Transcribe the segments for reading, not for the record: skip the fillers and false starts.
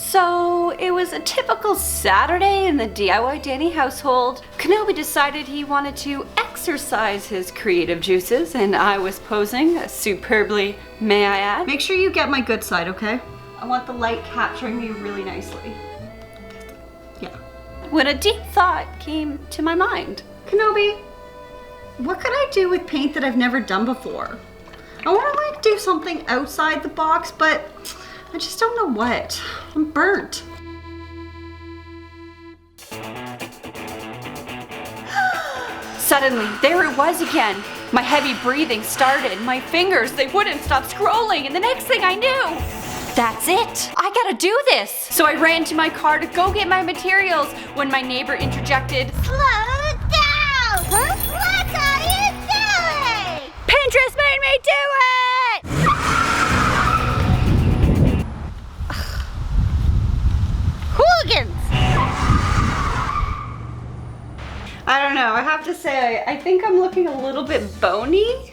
So it was a typical Saturday in the DIY Danie household. Kenobi decided he wanted to exercise his creative juices, and I was posing superbly, may I add. Make sure you get my good side, okay? I want the light capturing me really nicely. Yeah. When a deep thought came to my mind. Kenobi, what could I do with paint that I've never done before? I want to like do something outside the box, but I just don't know what. I'm burnt. Suddenly, there it was again. My heavy breathing started. My fingers, they wouldn't stop scrolling, and the next thing I knew, that's it. I gotta do this. So I ran to my car to go get my materials when my neighbor interjected, "Slow down! Huh? What are you doing? Pinterest made me do it!" Hooligans! I don't know, I have to say, I think I'm looking a little bit bony.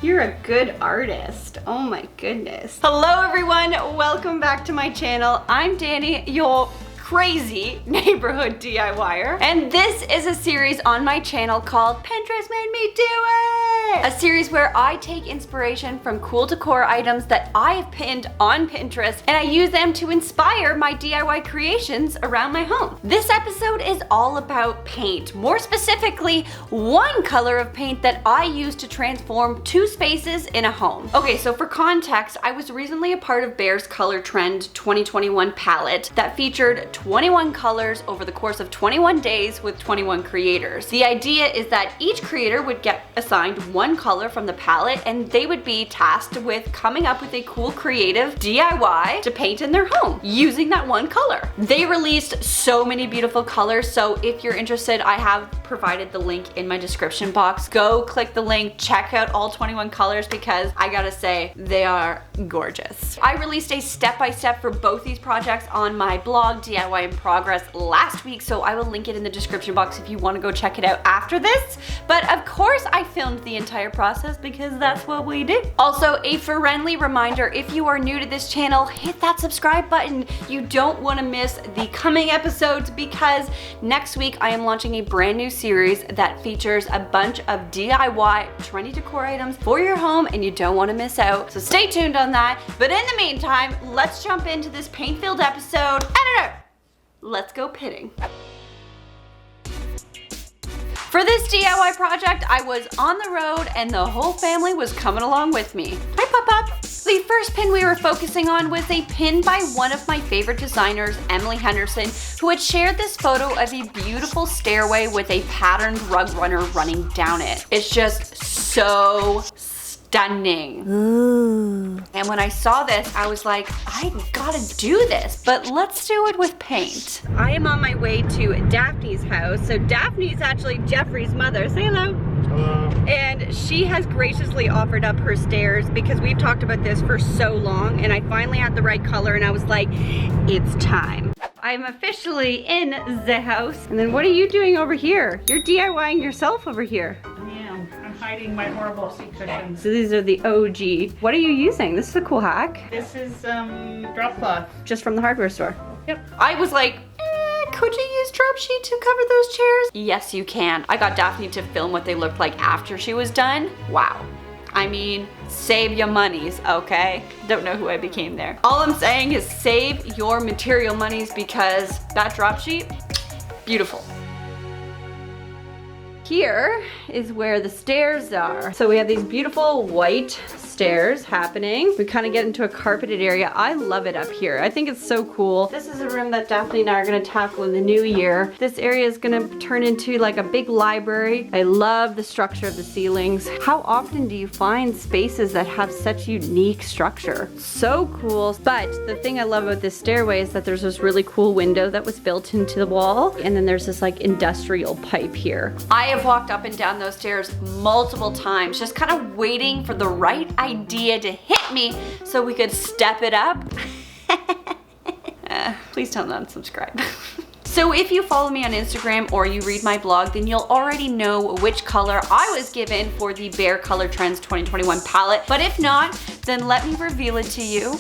You're a good artist. Oh my goodness. Hello everyone, welcome back to my channel. I'm Danie, your crazy neighborhood DIYer. And this is a series on my channel called Pinterest Made Me Do It! A series where I take inspiration from cool decor items that I have pinned on Pinterest and I use them to inspire my DIY creations around my home. This episode is all about paint. More specifically, one color of paint that I use to transform two spaces in a home. Okay, so for context, I was recently a part of Bear's Color Trend 2021 palette that featured 21 colors over the course of 21 days with 21 creators. The idea is that each creator would get assigned one color from the palette and they would be tasked with coming up with a cool creative DIY to paint in their home using that one color. They released so many beautiful colors, so if you're interested, I have provided the link in my description box. Go click the link, check out all 21 colors because I gotta say, they are gorgeous. I released a step-by-step for both these projects on my blog, DIY in Progress, last week, so I will link it in the description box if you want to go check it out after this. But of course I filmed the entire process because that's what we do. Also, a friendly reminder, if you are new to this channel, hit that subscribe button. You don't want to miss the coming episodes because next week I am launching a brand new series that features a bunch of DIY trendy decor items for your home and you don't want to miss out. So stay tuned on that. But in the meantime, let's jump into this paint-filled episode. Let's go pitting. For this DIY project, I was on the road and the whole family was coming along with me. Hi, Pop-Pop. The first pin we were focusing on was a pin by one of my favorite designers, Emily Henderson, who had shared this photo of a beautiful stairway with a patterned rug runner running down it. It's just so stunning. Ooh. And when I saw this, I was like, I gotta do this, but let's do it with paint. I am on my way to Daphne's house. So Daphne's actually Jeffrey's mother. Say hello. Hello. And she has graciously offered up her stairs because we've talked about this for so long and I finally had the right color and I was like, it's time. I'm officially in the house. And then what are you doing over here? You're DIYing yourself over here. Hiding my horrible seat cushions. So these are the OG. What are you using? This is a cool hack. This is drop cloth. Just from the hardware store. Yep. I was like, could you use drop sheet to cover those chairs? Yes, you can. I got Daphne to film what they looked like after she was done. Wow. I mean, save your monies, okay? Don't know who I became there. All I'm saying is save your material monies because that drop sheet, beautiful. Here is where the stairs are. So we have these beautiful white stairs happening. We kind of get into a carpeted area. I love it up here. I think it's so cool. This is a room that Daphne and I are gonna tackle in the new year. This area is gonna turn into like a big library. I love the structure of the ceilings. How often do you find spaces that have such unique structure? So cool. But the thing I love about this stairway is that there's this really cool window that was built into the wall. And then there's this like industrial pipe here. I have walked up and down those stairs multiple times, just kind of waiting for the right idea to hit me so we could step it up. Please don't unsubscribe. So if you follow me on Instagram or you read my blog, then you'll already know which color I was given for the Bear Color Trends 2021 palette. But if not, then let me reveal it to you.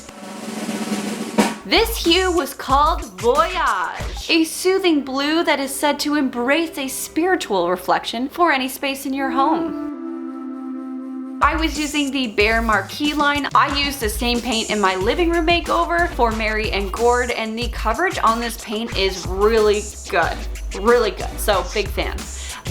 This hue was called Voyage, a soothing blue that is said to embrace a spiritual reflection for any space in your home. I was using the Bear Marquee line. I used the same paint in my living room makeover for Mary and Gord, and the coverage on this paint is really good. Really good. So big fan.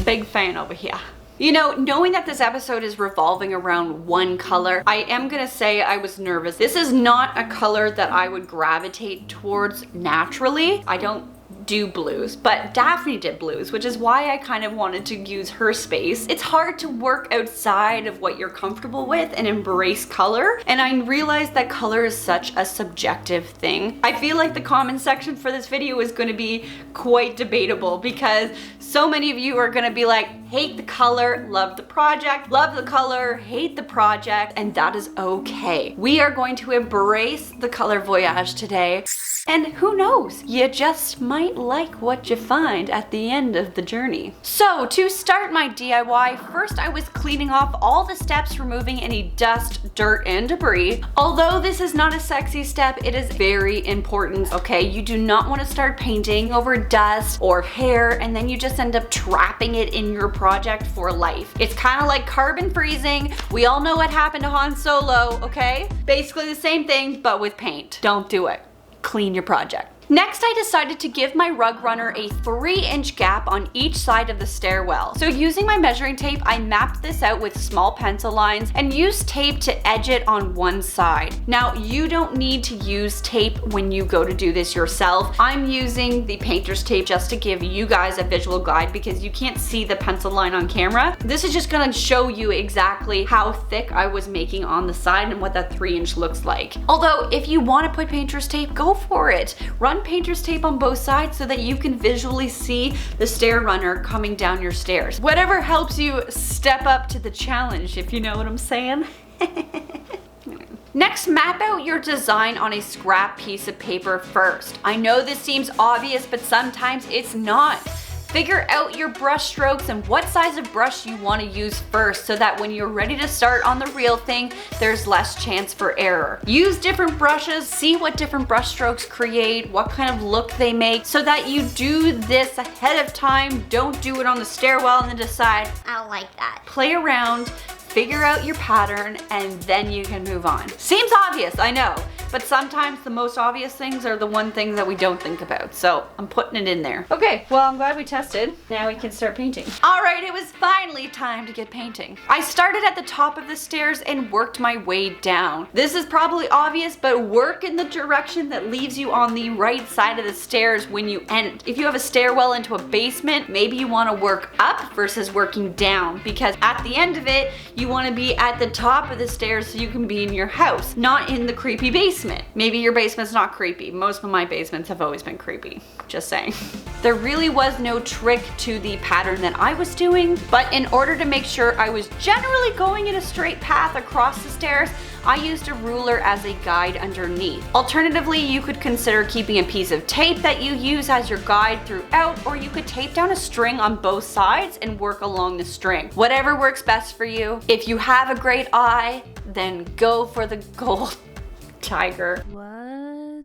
Big fan over here. You know, knowing that this episode is revolving around one color, I am gonna say I was nervous. This is not a color that I would gravitate towards naturally. I don't do blues, but Daphne did blues, which is why I kind of wanted to use her space. It's hard to work outside of what you're comfortable with and embrace color, and I realized that color is such a subjective thing. I feel like the comment section for this video is going to be quite debatable because so many of you are going to be like, hate the color, love the project, love the color, hate the project, and that is okay. We are going to embrace the color Voyage today. And who knows, you just might like what you find at the end of the journey. So to start my DIY, first I was cleaning off all the steps, removing any dust, dirt, and debris. Although this is not a sexy step, it is very important, okay? You do not want to start painting over dust or hair and then you just end up trapping it in your project for life. It's kind of like carbon freezing. We all know what happened to Han Solo, okay? Basically the same thing, but with paint. Don't do it. Clean your project. Next, I decided to give my rug runner a 3-inch gap on each side of the stairwell. So using my measuring tape, I mapped this out with small pencil lines and used tape to edge it on one side. Now, you don't need to use tape when you go to do this yourself. I'm using the painter's tape just to give you guys a visual guide because you can't see the pencil line on camera. This is just gonna show you exactly how thick I was making on the side and what that 3-inch looks like. Although, if you wanna put painter's tape, go for it. Run painter's tape on both sides so that you can visually see the stair runner coming down your stairs. Whatever helps you step up to the challenge, if you know what I'm saying. Next, map out your design on a scrap piece of paper first. I know this seems obvious, but sometimes it's not. Figure out your brush strokes and what size of brush you want to use first so that when you're ready to start on the real thing, there's less chance for error. Use different brushes, see what different brush strokes create, what kind of look they make, so that you do this ahead of time. Don't do it on the stairwell and then decide, I don't like that. Play around, figure out your pattern, and then you can move on. Seems obvious, I know, but sometimes the most obvious things are the one things that we don't think about, so I'm putting it in there. Okay, well, I'm glad we tested. Now we can start painting. All right, it was finally time to get painting. I started at the top of the stairs and worked my way down. This is probably obvious, but work in the direction that leaves you on the right side of the stairs when you end. If you have a stairwell into a basement, maybe you want to work up versus working down, because at the end of it, you want to be at the top of the stairs so you can be in your house, not in the creepy basement. Maybe your basement's not creepy. Most of my basements have always been creepy. Just saying. There really was no trick to the pattern that I was doing, but in order to make sure I was generally going in a straight path across the stairs, I used a ruler as a guide underneath. Alternatively, you could consider keeping a piece of tape that you use as your guide throughout, or you could tape down a string on both sides and work along the string. Whatever works best for you. If you have a great eye, then go for the gold tiger. What?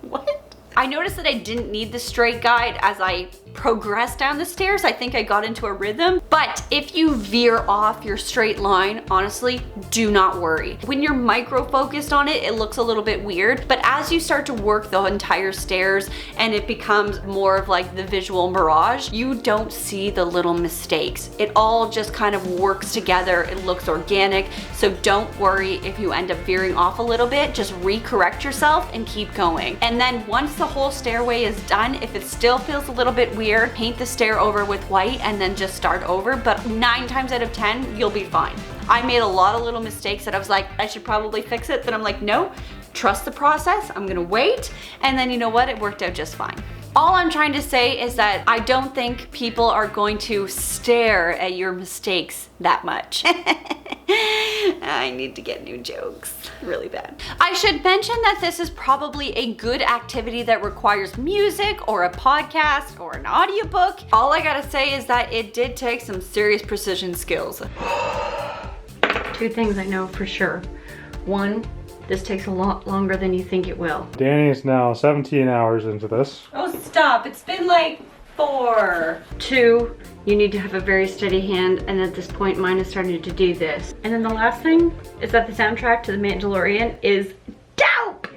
What? I noticed that I didn't need the straight guide as I progressed down the stairs. I think I got into a rhythm, but if you veer off your straight line, honestly, do not worry. When you're micro focused on it, it looks a little bit weird, but as you start to work the entire stairs and it becomes more of like the visual mirage, you don't see the little mistakes. It all just kind of works together. It looks organic, so don't worry if you end up veering off a little bit. Just recorrect yourself and keep going. And then once the whole stairway is done, if it still feels a little bit weird, paint the stair over with white and then just start over, but 9 times out of 10, you'll be fine. I made a lot of little mistakes that I was like, I should probably fix it, but I'm like, no, trust the process, I'm gonna wait, and then you know what, it worked out just fine. All I'm trying to say is that I don't think people are going to stare at your mistakes that much. I need to get new jokes really bad. I should mention that this is probably a good activity that requires music or a podcast or an audiobook. All I gotta say is that it did take some serious precision skills. 2 things I know for sure. 1, This takes a lot longer than you think it will. Danie is now 17 hours into this. Oh, stop. It's been like 4. 2, you need to have a very steady hand, and at this point mine is starting to do this. And then the last thing is that the soundtrack to The Mandalorian is dope!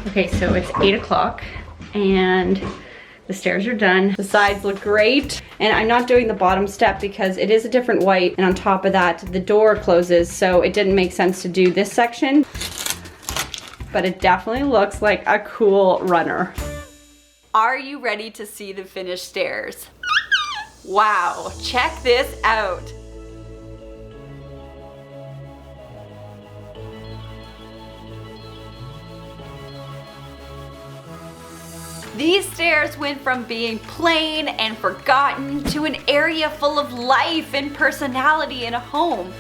Okay, so it's 8 o'clock and the stairs are done. The sides look great. And I'm not doing the bottom step because it is a different white. And on top of that, the door closes, so it didn't make sense to do this section. But it definitely looks like a cool runner. Are you ready to see the finished stairs? Wow, check this out. These stairs went from being plain and forgotten to an area full of life and personality in a home.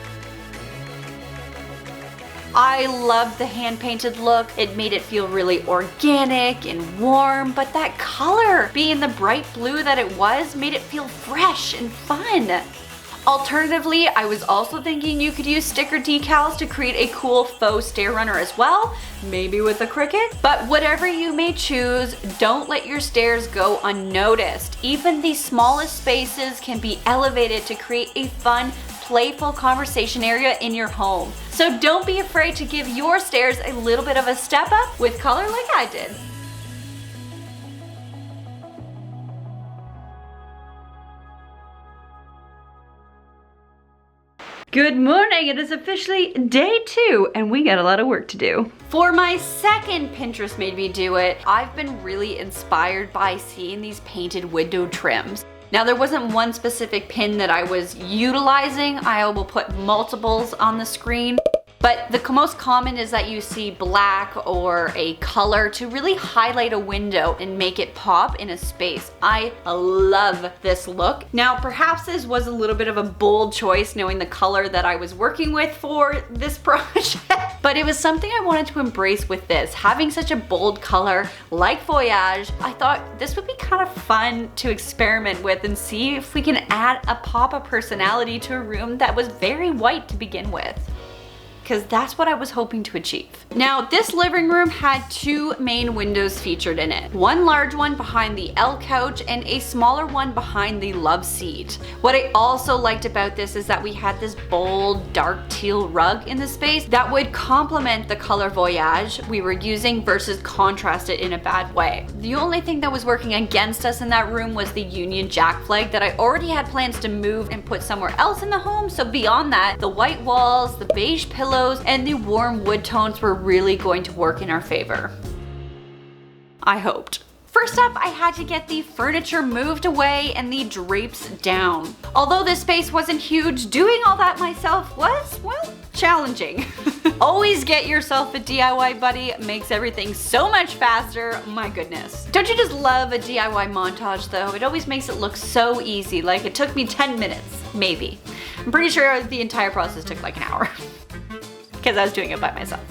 I loved the hand-painted look. It made it feel really organic and warm, but that color, being the bright blue that it was, made it feel fresh and fun. Alternatively, I was also thinking you could use sticker decals to create a cool faux stair runner as well, maybe with a cricket. But whatever you may choose, don't let your stairs go unnoticed. Even the smallest spaces can be elevated to create a fun, playful conversation area in your home. So don't be afraid to give your stairs a little bit of a step up with color like I did. Good morning, it is officially day 2 and we got a lot of work to do. For my second Pinterest made me do it, I've been really inspired by seeing these painted window trims. Now there wasn't one specific pin that I was utilizing. I will put multiples on the screen. But the most common is that you see black or a color to really highlight a window and make it pop in a space. I love this look. Now, perhaps this was a little bit of a bold choice knowing the color that I was working with for this project, but it was something I wanted to embrace with this. Having such a bold color like Voyage, I thought this would be kind of fun to experiment with and see if we can add a pop of personality to a room that was very white to begin with, because that's what I was hoping to achieve. Now, this living room had 2 main windows featured in it. One large one behind the L couch and a smaller one behind the love seat. What I also liked about this is that we had this bold, dark teal rug in the space that would complement the color Voyage we were using versus contrast it in a bad way. The only thing that was working against us in that room was the Union Jack flag that I already had plans to move and put somewhere else in the home. So beyond that, the white walls, the beige pillows, and the warm wood tones were really going to work in our favor. I hoped. First up, I had to get the furniture moved away and the drapes down. Although this space wasn't huge, doing all that myself was, well, challenging. Always get yourself a DIY buddy, makes everything so much faster, my goodness. Don't you just love a DIY montage though? It always makes it look so easy, like it took me 10 minutes, maybe. I'm pretty sure the entire process took like an hour. Because I was doing it by myself.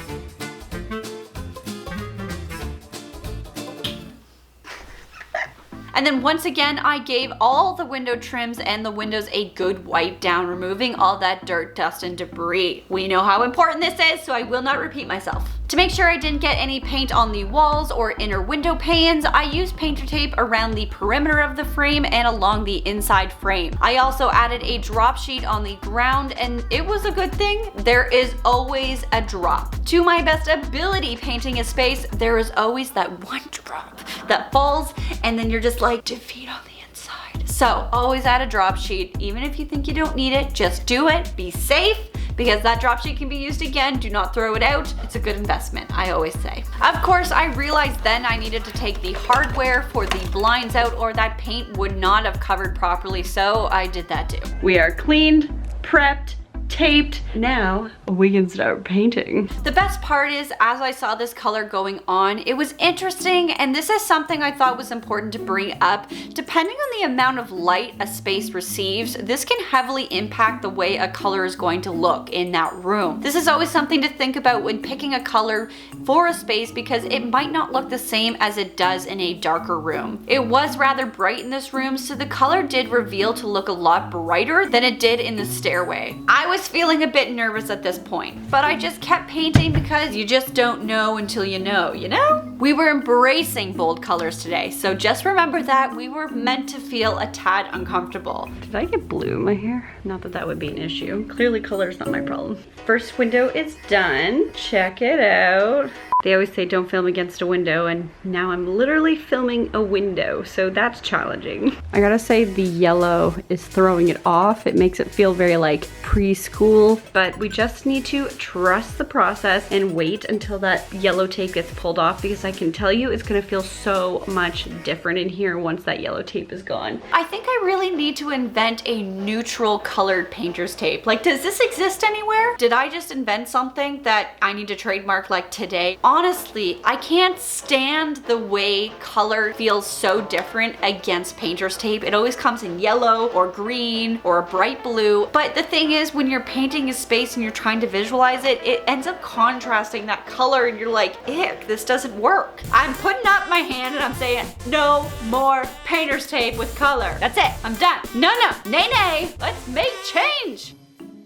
And then once again, I gave all the window trims and the windows a good wipe down, removing all that dirt, dust, and debris. We know how important this is, so I will not repeat myself. To make sure I didn't get any paint on the walls or inner window panes, I used painter tape around the perimeter of the frame and along the inside frame. I also added a drop sheet on the ground, and it was a good thing. There is always a drop. To my best ability painting a space, there is always that one drop that falls, and then you're just like, defeat on the inside. So always add a drop sheet. Even if you think you don't need it, just do it. Be safe, because that drop sheet can be used again. Do not throw it out. It's a good investment, I always say. Of course, I realized then I needed to take the hardware for the blinds out, or that paint would not have covered properly, so I did that too. We are cleaned, prepped, taped. Now we can start painting. The best part is, as I saw this color going on, it was interesting, and this is something I thought was important to bring up. Depending on the amount of light a space receives, this can heavily impact the way a color is going to look in that room. This is always something to think about when picking a color for a space, because it might not look the same as it does in a darker room. It was rather bright in this room, so the color did reveal to look a lot brighter than it did in the stairway. I was feeling a bit nervous at this point, but I just kept painting because you just don't know until you know, you know? We were embracing bold colors today, so just remember that we were meant to feel a tad uncomfortable. Did I get blue in my hair? Not that that would be an issue. Clearly color is not my problem. First window is done. Check it out. They always say don't film against a window, and now I'm literally filming a window, so that's challenging. I gotta say the yellow is throwing it off. It makes it feel very like preschool, but we just need to trust the process and wait until that yellow tape gets pulled off, because I can tell you it's gonna feel so much different in here once that yellow tape is gone. I think I really need to invent a neutral colored painter's tape. Like, does this exist anywhere? Did I just invent something that I need to trademark like today? Honestly, I can't stand the way color feels so different against painter's tape. It always comes in yellow or green or a bright blue. But the thing is, when you're painting a space and you're trying to visualize it, it ends up contrasting that color, and you're like, ick, this doesn't work. I'm putting up my hand and I'm saying, no more painter's tape with color. That's it, I'm done. No, nay, nay, let's make change.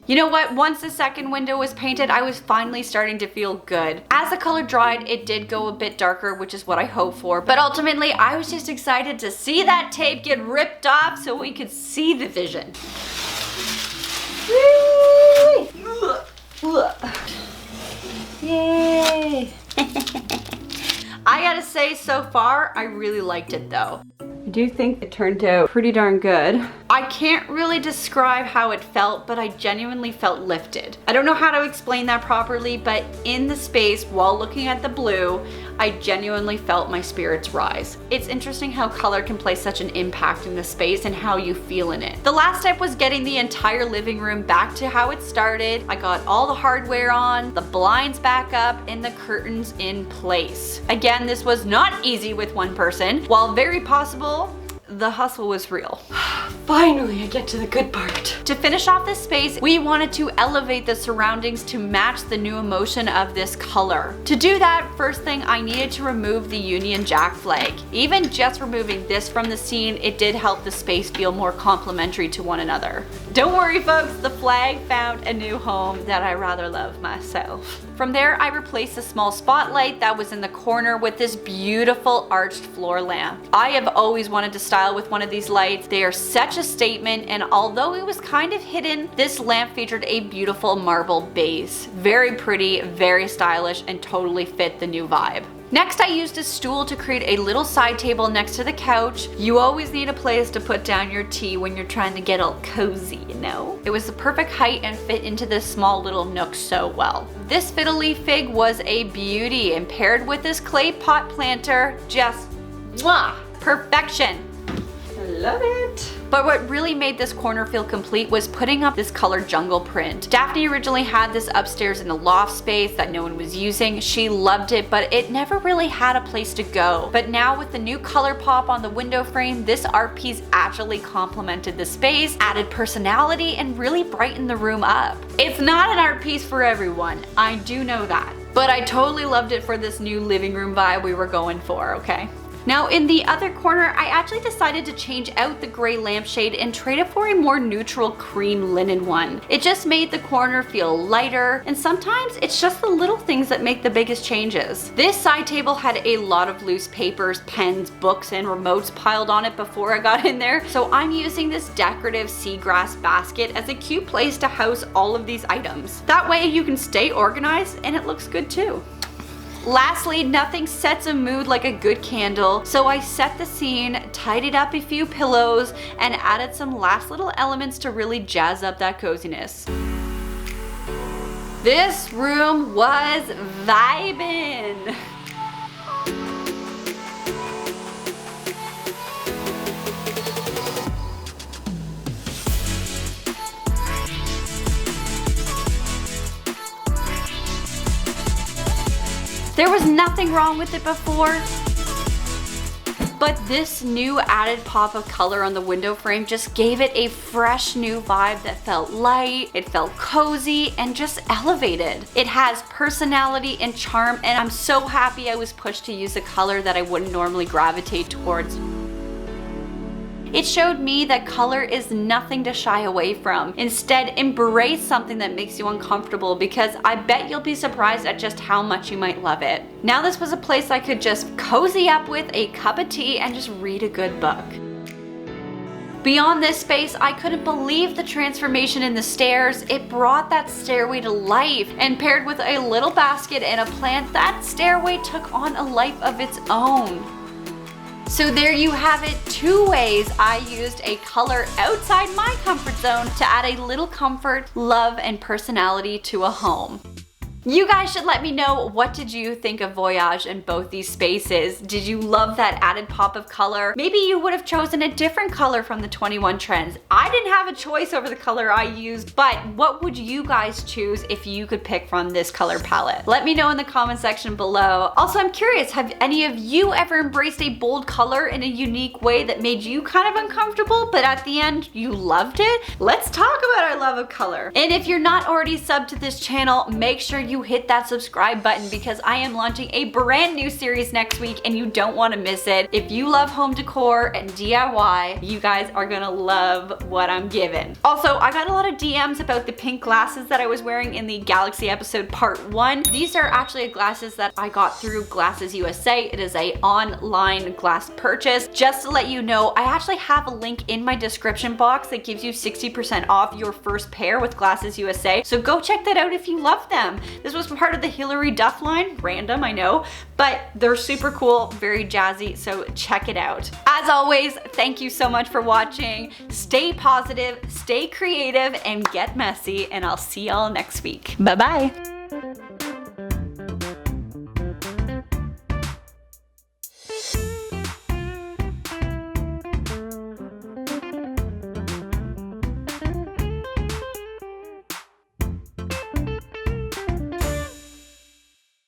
You know what? Once the second window was painted, I was finally starting to feel good. As the color dried, it did go a bit darker, which is what I hoped for. But ultimately, I was just excited to see that tape get ripped off so we could see the vision. Yay! I gotta say, so far, I really liked it though. I do think it turned out pretty darn good. I can't really describe how it felt, but I genuinely felt lifted. I don't know how to explain that properly, but in the space, while looking at the blue, I genuinely felt my spirits rise. It's interesting how color can play such an impact in the space and how you feel in it. The last step was getting the entire living room back to how it started. I got all the hardware on, the blinds back up, and the curtains in place. Again, this was not easy with one person. While very possible, the hustle was real. Finally, I get to the good part. To finish off this space, we wanted to elevate the surroundings to match the new emotion of this color. To do that, first thing, I needed to remove the Union Jack flag. Even just removing this from the scene, it did help the space feel more complementary to one another. Don't worry folks, the flag found a new home that I rather love myself. From there, I replaced the small spotlight that was in the corner with this beautiful arched floor lamp. I have always wanted to style with one of these lights. They are such a statement, and although it was kind of hidden, this lamp featured a beautiful marble base. Very pretty, very stylish, and totally fit the new vibe. Next, I used a stool to create a little side table next to the couch. You always need a place to put down your tea when you're trying to get all cozy, you know? It was the perfect height and fit into this small little nook so well. This fiddle leaf fig was a beauty, and paired with this clay pot planter, just mwah, perfection. I love it. But what really made this corner feel complete was putting up this colored jungle print. Daphne originally had this upstairs in the loft space that no one was using. She loved it, but it never really had a place to go. But now with the new color pop on the window frame, this art piece actually complemented the space, added personality, and really brightened the room up. It's not an art piece for everyone, I do know that. But I totally loved it for this new living room vibe we were going for, okay? Now in the other corner, I actually decided to change out the gray lampshade and trade it for a more neutral cream linen one. It just made the corner feel lighter, and sometimes it's just the little things that make the biggest changes. This side table had a lot of loose papers, pens, books, and remotes piled on it before I got in there, so I'm using this decorative seagrass basket as a cute place to house all of these items. That way you can stay organized and it looks good too. Lastly, nothing sets a mood like a good candle, so I set the scene, tidied up a few pillows, and added some last little elements to really jazz up that coziness. This room was vibin'. There was nothing wrong with it before, but this new added pop of color on the window frame just gave it a fresh new vibe that felt light, it felt cozy, and just elevated. It has personality and charm, and I'm so happy I was pushed to use a color that I wouldn't normally gravitate towards. It showed me that color is nothing to shy away from. Instead, embrace something that makes you uncomfortable, because I bet you'll be surprised at just how much you might love it. Now this was a place I could just cozy up with a cup of tea and just read a good book. Beyond this space, I couldn't believe the transformation in the stairs. It brought that stairway to life, and paired with a little basket and a plant, that stairway took on a life of its own. So there you have it, 2 ways I used a color outside my comfort zone to add a little comfort, love, and personality to a home. You guys should let me know, what did you think of Voyage in both these spaces? Did you love that added pop of color? Maybe you would have chosen a different color from the 21 trends. I didn't have a choice over the color I used, but what would you guys choose if you could pick from this color palette? Let me know in the comment section below. Also, I'm curious, have any of you ever embraced a bold color in a unique way that made you kind of uncomfortable, but at the end you loved it? Let's talk about our love of color. And if you're not already subbed to this channel, make sure you hit that subscribe button, because I am launching a brand new series next week and you don't want to miss it. If you love home decor and DIY, you guys are gonna love what I'm giving. Also, I got a lot of DMs about the pink glasses that I was wearing in the Galaxy episode part 1. These are actually glasses that I got through Glasses USA. It is a online glass purchase. Just to let you know, I actually have a link in my description box that gives you 60% off your first pair with Glasses USA. So go check that out if you love them. This was part of the Hillary Duff line, random, I know, but they're super cool, very jazzy, so check it out. As always, thank you so much for watching. Stay positive, stay creative, and get messy, and I'll see y'all next week. Bye-bye.